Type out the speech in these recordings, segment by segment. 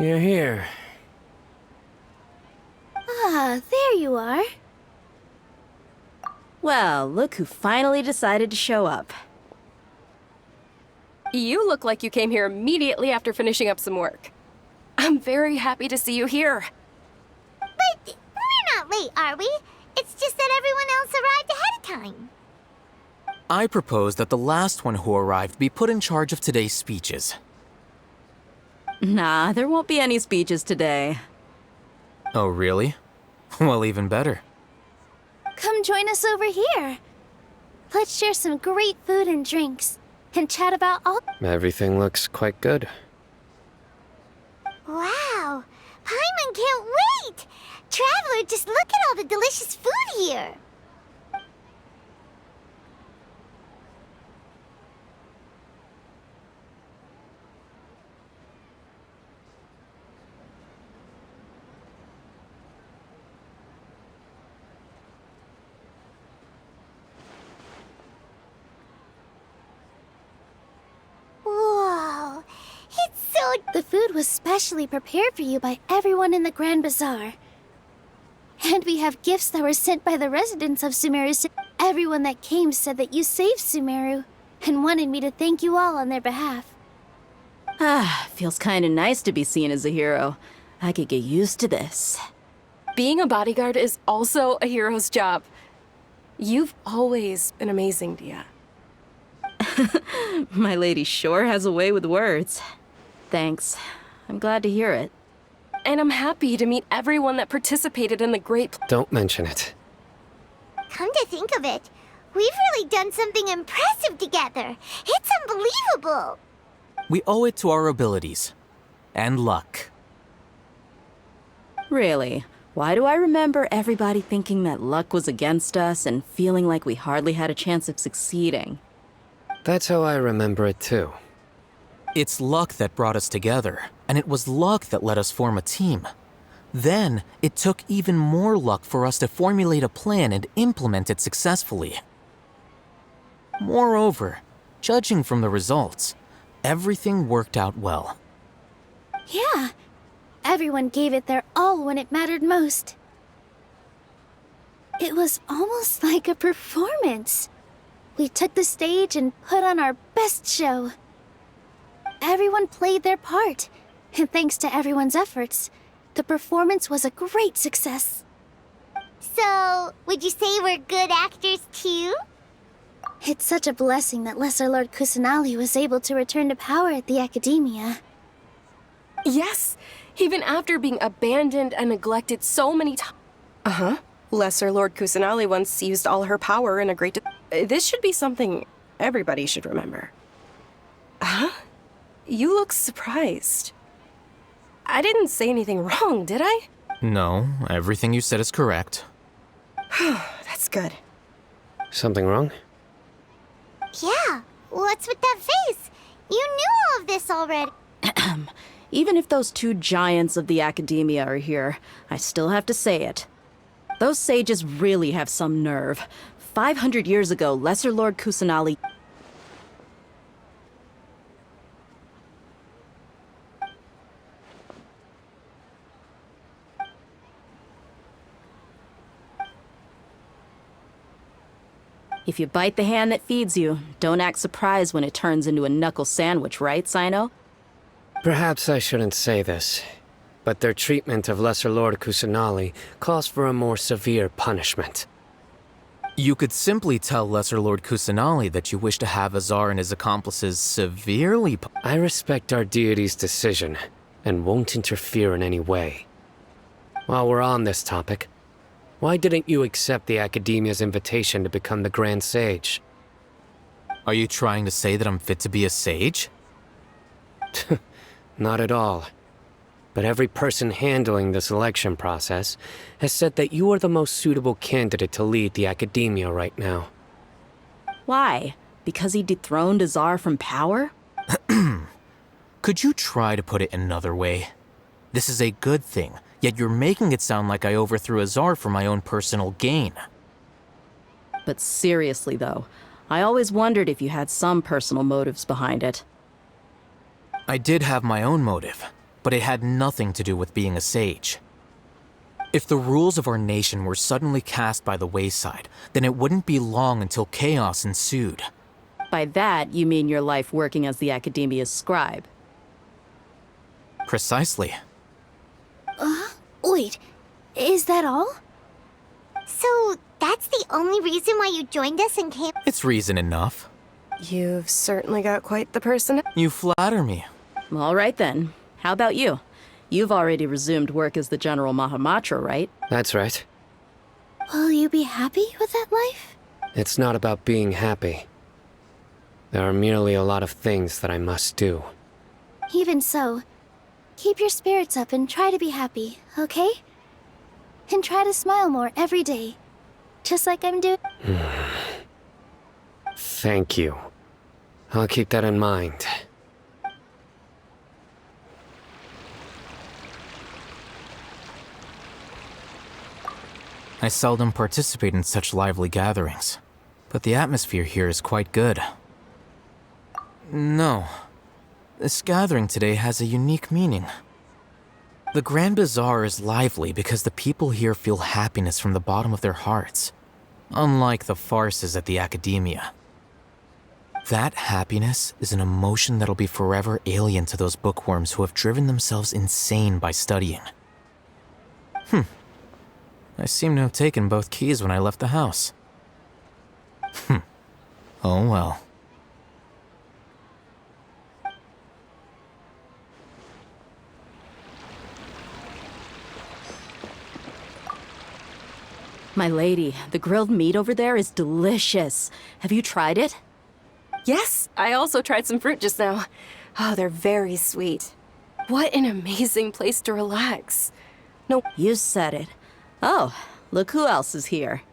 You're here. Ah, there you are. Well, look who finally decided to show up. You look like you came here immediately after finishing up some work. I'm very happy to see you here. But we're not late, are we? It's just that everyone else arrived ahead of time. I propose that the last one who arrived be put in charge of today's speeches. Nah, there won't be any speeches today. Oh, really? Well, even better. Come join us over here. Let's share some great food and drinks, and chat about all— Everything looks quite good. Wow! Paimon can't wait! Traveler, just look at all the delicious food here! Whoa! It's so— The food was specially prepared for you by everyone in the Grand Bazaar. And we have gifts that were sent by the residents of Sumeru. Everyone that came said that you saved Sumeru, and wanted me to thank you all on their behalf. Ah, feels kinda nice to be seen as a hero. I could get used to this. Being a bodyguard is also a hero's job. You've always been amazing, Dia. My lady sure has a way with words. Thanks. I'm glad to hear it. And I'm happy to meet everyone that participated in the great— Don't mention it. Come to think of it, we've really done something impressive together. It's unbelievable! We owe it to our abilities. And luck. Really? Why do I remember everybody thinking that luck was against us and feeling like we hardly had a chance of succeeding? That's how I remember it too. It's luck that brought us together, and it was luck that let us form a team. Then, it took even more luck for us to formulate a plan and implement it successfully. Moreover, judging from the results, everything worked out well. Yeah, everyone gave it their all when it mattered most. It was almost like a performance. We took the stage and put on our best show. Everyone played their part, and thanks to everyone's efforts, the performance was a great success. So, would you say we're good actors too? It's such a blessing that Lesser Lord Kusanali was able to return to power at the Academia. Yes, even after being abandoned and neglected so many times. Uh-huh. Lesser Lord Kusanali once used all her power in a great— This should be something everybody should remember. Huh? You look surprised. I didn't say anything wrong, did I? No, everything you said is correct. That's good. Something wrong? Yeah, what's with that face? You knew all of this already. Even if those two giants of the Academia are here, I still have to say it. Those sages really have some nerve. 500 years ago, Lesser Lord Kusanali— If you bite the hand that feeds you, don't act surprised when it turns into a knuckle sandwich, right, Sino? Perhaps I shouldn't say this, but their treatment of Lesser Lord Kusanali calls for a more severe punishment. You could simply tell Lesser Lord Kusanali that you wish to have Azar and his accomplices severely I respect our deity's decision, and won't interfere in any way. While we're on this topic, why didn't you accept the Academia's invitation to become the Grand Sage? Are you trying to say that I'm fit to be a sage? Not at all. But every person handling the selection process has said that you are the most suitable candidate to lead the Academia right now. Why? Because he dethroned Azar from power? Could you try to put it another way? This is a good thing, yet you're making it sound like I overthrew Azar for my own personal gain. But seriously, though, I always wondered if you had some personal motives behind it. I did have my own motive, but it had nothing to do with being a sage. If the rules of our nation were suddenly cast by the wayside, then it wouldn't be long until chaos ensued. By that, you mean your life working as the Academia's scribe. Precisely. Wait, is that all? So, that's the only reason why you joined us and came? It's reason enough. You've certainly got quite the person. You flatter me. All right then. How about you? You've already resumed work as the General Mahamatra, right? That's right. Will you be happy with that life? It's not about being happy. There are merely a lot of things that I must do. Even so, keep your spirits up and try to be happy, okay? And try to smile more every day. Just like I'm doing. Thank you. I'll keep that in mind. I seldom participate in such lively gatherings, but the atmosphere here is quite good. No, this gathering today has a unique meaning. The Grand Bazaar is lively because the people here feel happiness from the bottom of their hearts, unlike the farces at the Academia. That happiness is an emotion that'll be forever alien to those bookworms who have driven themselves insane by studying. I seem to have taken both keys when I left the house. Oh well. My lady, the grilled meat over there is delicious. Have you tried it? Yes, I also tried some fruit just now. Oh, they're very sweet. What an amazing place to relax. No, You said it. Oh, look who else is here.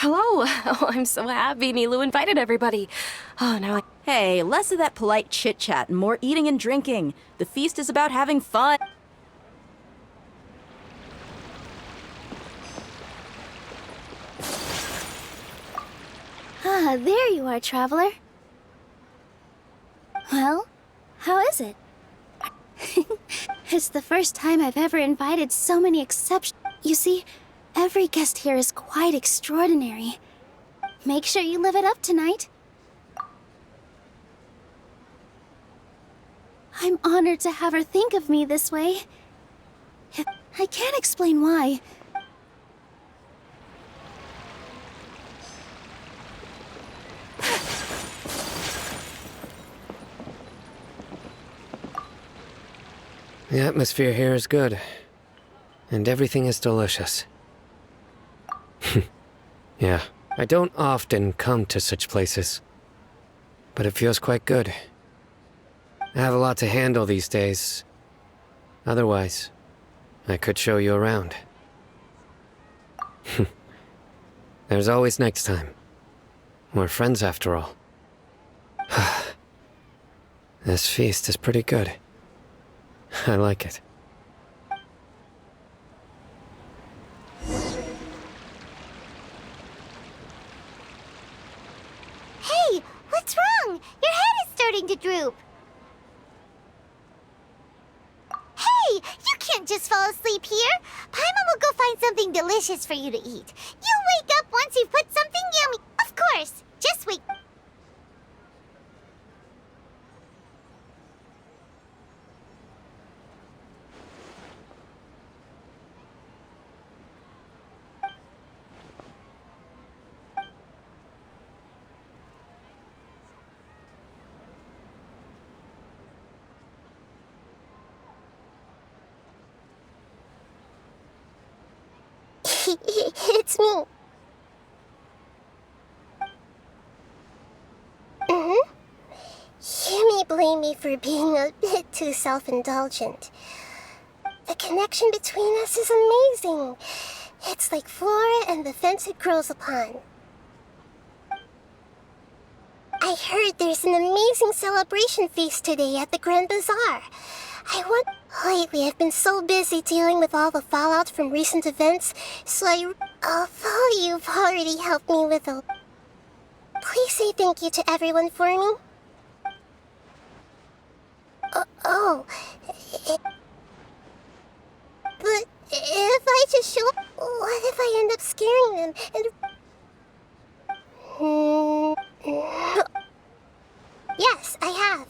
hello. Oh, I'm so happy Nilu invited everybody. Oh, now I... Hey, less of that polite chit-chat and more eating and drinking. The feast is about having fun. Ah, there you are, traveler. Well, how is it? It's the first time I've ever invited so many exceptions. You see, every guest here is quite extraordinary. Make sure you live it up tonight. I'm honored to have her think of me this way. I can't explain why. The atmosphere here is good, and everything is delicious. Yeah, I don't often come to such places, but it feels quite good. I have a lot to handle these days. Otherwise, I could show you around. There's always next time. We're friends after all. This feast is pretty good. I like it. Hey, what's wrong? Your head is starting to droop. Hey, you can't just fall asleep here. Paimon will go find something delicious for you to eat. You'll wake up once you've put something yummy. Of course, just wait. It's me. You may blame me for being a bit too self-indulgent. The connection between us is amazing. It's like flora and the fence it grows upon. I heard there's an amazing celebration feast today at the Grand Bazaar. Lately, I've been so busy dealing with all the fallout from recent events, so although you've already helped me with please say thank you to everyone for me. Oh. But if I just show up, what if I end up scaring them and... Yes, I have.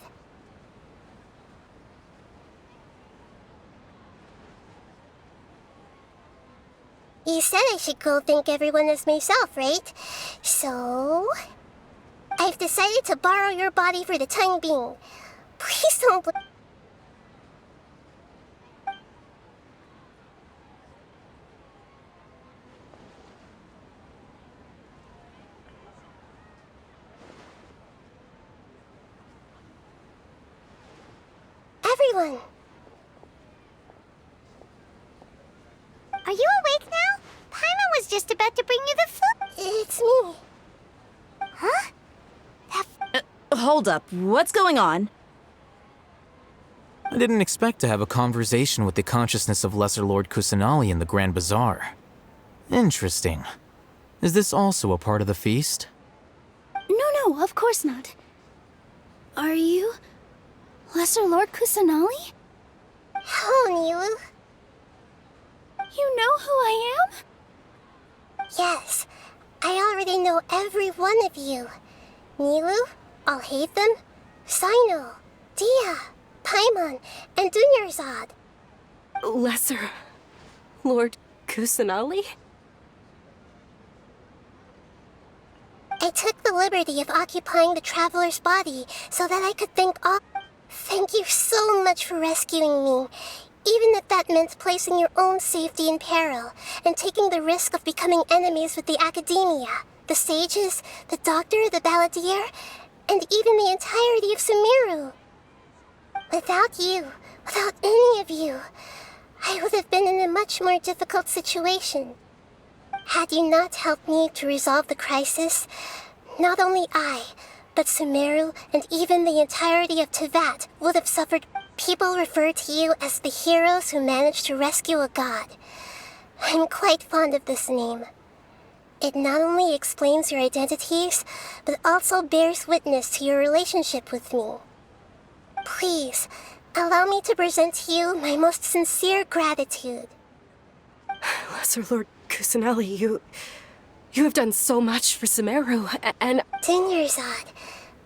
You said I should go thank everyone as myself, right? So... I've decided to borrow your body for the time being. Please don't... Everyone! Are you awake now? Paimon was just about to bring you the food. It's me. Huh? Hold up, what's going on? I didn't expect to have a conversation with the consciousness of Lesser Lord Kusanali in the Grand Bazaar. Interesting. Is this also a part of the feast? No, of course not. Are you Lesser Lord Kusanali? Hello, Nilu. You know who I am? Yes, I already know every one of you. Nilu, Alhaitham, Sino, Dia, Paimon, and Dunyarzad. Lesser Lord Kusanali? I took the liberty of occupying the traveler's body so that I could thank all... Thank you so much for rescuing me, even if that meant placing your own safety in peril and taking the risk of becoming enemies with the Academia, the sages, the doctor, the balladeer, and even the entirety of Sumeru. Without you, without any of you, I would have been in a much more difficult situation. Had you not helped me to resolve the crisis, not only I, but Sumeru and even the entirety of Tevat would have suffered. People refer to you as the heroes who managed to rescue a god. I'm quite fond of this name. It not only explains your identities, but also bears witness to your relationship with me. Please, allow me to present to you my most sincere gratitude. Lesser Lord Kusanali, you have done so much for Sumeru, and... Dunyarzad,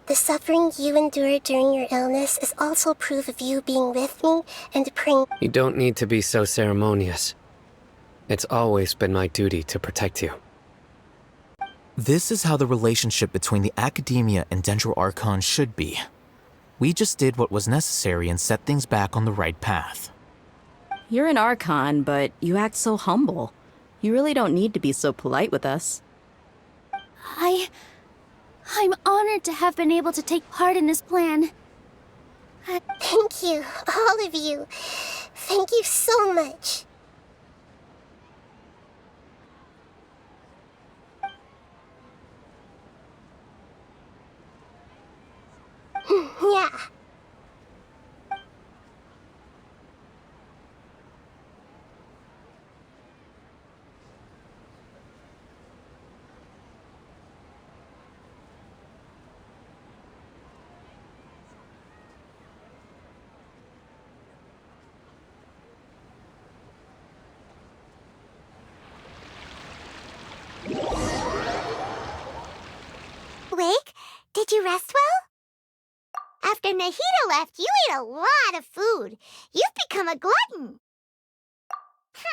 the suffering you endured during your illness is also proof of you being with me and praying. You don't need to be so ceremonious. It's always been my duty to protect you. This is how the relationship between the Academia and Dendro Archon should be. We just did what was necessary and set things back on the right path. You're an Archon, but you act so humble. You really don't need to be so polite with us. I'm honored to have been able to take part in this plan. Thank you, all of you. Thank you so much. Yeah. Awake? Did you rest well? After Nahida left, you ate a lot of food. You've become a glutton.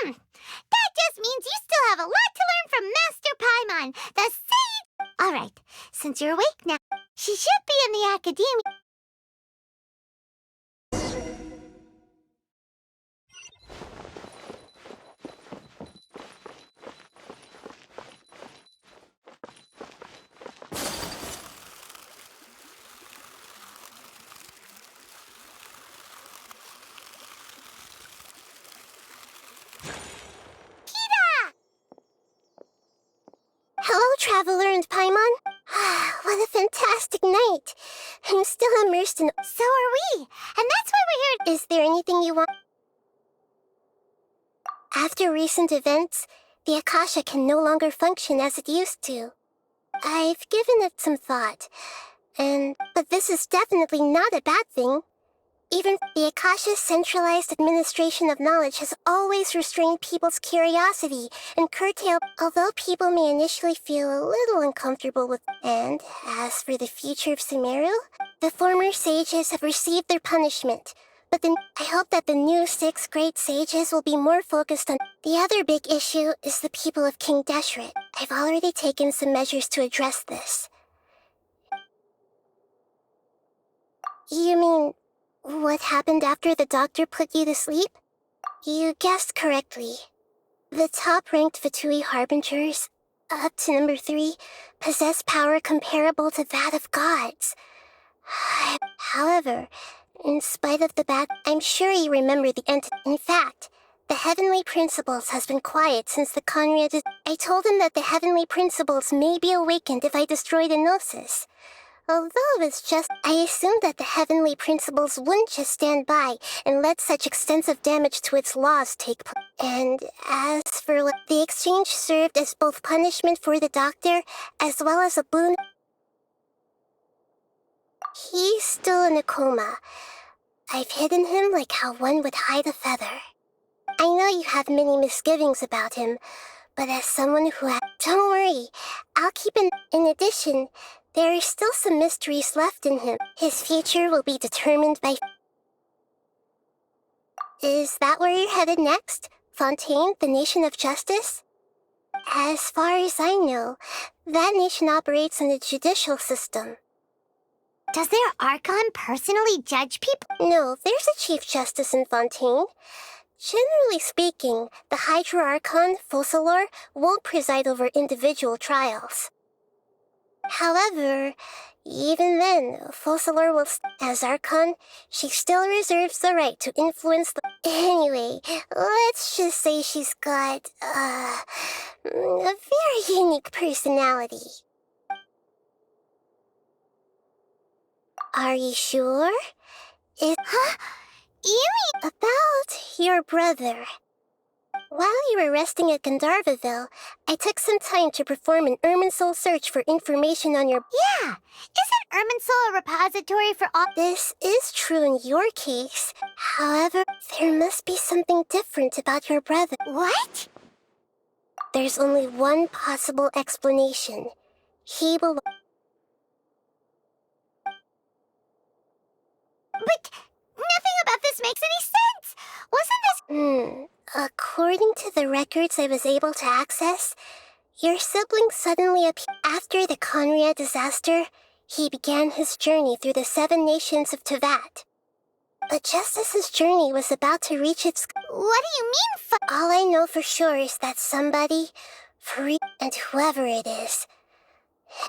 That just means you still have a lot to learn from Master Paimon, the sage. All right, since you're awake now, she should be in the Academia. Hello, Traveler and Paimon. What a fantastic night. I'm still immersed in... So are we. And that's why we're here. Is there anything you want? After recent events, the Akasha can no longer function as it used to. I've given it some thought. But this is definitely not a bad thing. Even the Akasha's centralized administration of knowledge has always restrained people's curiosity and curtailed, although people may initially feel a little uncomfortable with. And as for the future of Sumeru, the former sages have received their punishment. But then, I hope that the new 6 great sages will be more focused on. The other big issue is the people of King Deshret. I've already taken some measures to address this. You mean, what happened after the doctor put you to sleep? You guessed correctly. The top-ranked Fatui Harbingers, up to number 3, possess power comparable to that of gods. However, in spite of the bad, I'm sure you remember the end. In fact, the Heavenly Principles has been quiet since the Conrad. I told him that the Heavenly Principles may be awakened if I destroy the Gnosis. Although it's just, I assumed that the Heavenly Principles wouldn't just stand by and let such extensive damage to its laws take place. And as for the exchange served as both punishment for the doctor as well as a boon. He's still in a coma. I've hidden him like how one would hide a feather. I know you have many misgivings about him, but as someone who don't worry, I'll keep an. In addition, there are still some mysteries left in him. His future will be determined by. Is that where you're headed next? Fontaine, the nation of justice? As far as I know, that nation operates in a judicial system. Does their Archon personally judge people? No, there's a Chief Justice in Fontaine. Generally speaking, the Hydra-Archon, Focalor, won't preside over individual trials. However, even then, Focalor will. As Archon, she still reserves the right to influence the. Anyway, let's just say she's got, a very unique personality. Are you sure? Huh? You mean About your brother. While you were resting at Gandharvaville, I took some time to perform an Irminsul search for information on your. Yeah! Isn't Irminsul a repository for all? This is true in your case. However, there must be something different about your brother. What? There's only one possible explanation. He will. But nothing about this makes any sense! Wasn't this— According to the records I was able to access, your sibling suddenly appeared. After the Conrad disaster, he began his journey through the 7 nations of Tevat. But just as his journey was about to reach its. What do you mean, All I know for sure is that somebody, and whoever it is.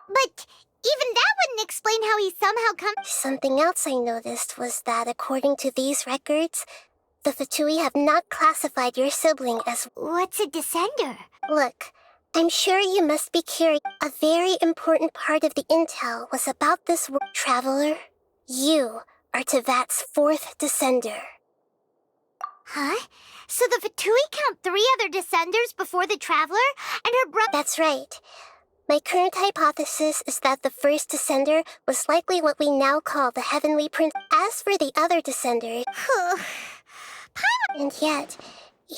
But even that wouldn't explain how he somehow come— Something else I noticed was that according to these records, the Fatui have not classified your sibling as. What's a descender? Look, I'm sure you must be curious. A very important part of the intel was about this traveler. You are Tevat's 4th descender. Huh? So the Fatui count 3 other descenders before the Traveler and her brother— That's right. My current hypothesis is that the first descender was likely what we now call the Heavenly Prince. As for the other descenders. And yet,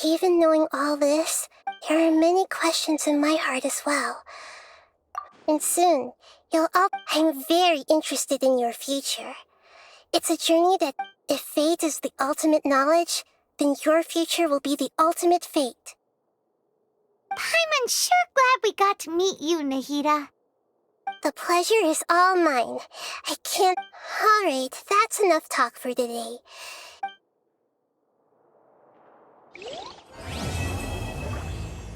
even knowing all this, there are many questions in my heart as well. And soon, you'll all. I'm very interested in your future. It's a journey that, if fate is the ultimate knowledge, then your future will be the ultimate fate. I'm sure glad we got to meet you, Nahida. The pleasure is all mine. I can't. Alright, that's enough talk for today.